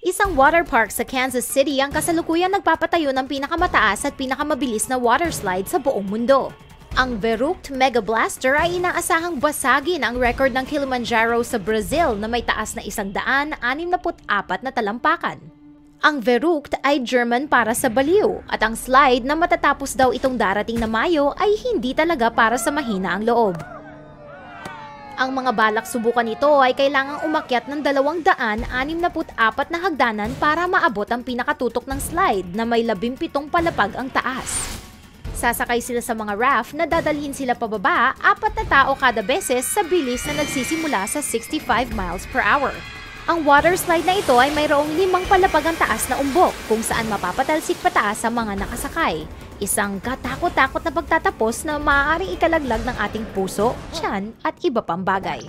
Isang water park sa Kansas City ang kasalukuyang nagpapatayo ng pinakamataas at pinakamabilis na water slide sa buong mundo. Ang Verrucht Mega Blaster ay inaasahang basagin ang record ng Kilimanjaro sa Brazil na may taas na 164 na talampakan. Ang Verrucht ay German para sa baliw at ang slide na matatapos daw itong darating na Mayo ay hindi talaga para sa mahina ang loob. Ang mga balak subukan nito ay kailangang umakyat ng 264 na hagdanan para maabot ang pinakatutok ng slide na may 17 palapag ang taas. Sasakay sila sa mga raft na dadalhin sila pababa 4 na tao kada beses sa bilis na nagsisimula sa 65 miles per hour. Ang water slide na ito ay mayroong 5 palapag ang taas na umbok kung saan mapapatalsik pataas sa mga nakasakay. Isang katakot-takot na pagtatapos na maaaring ikalaglag ng ating puso, tiyan at iba pang bagay.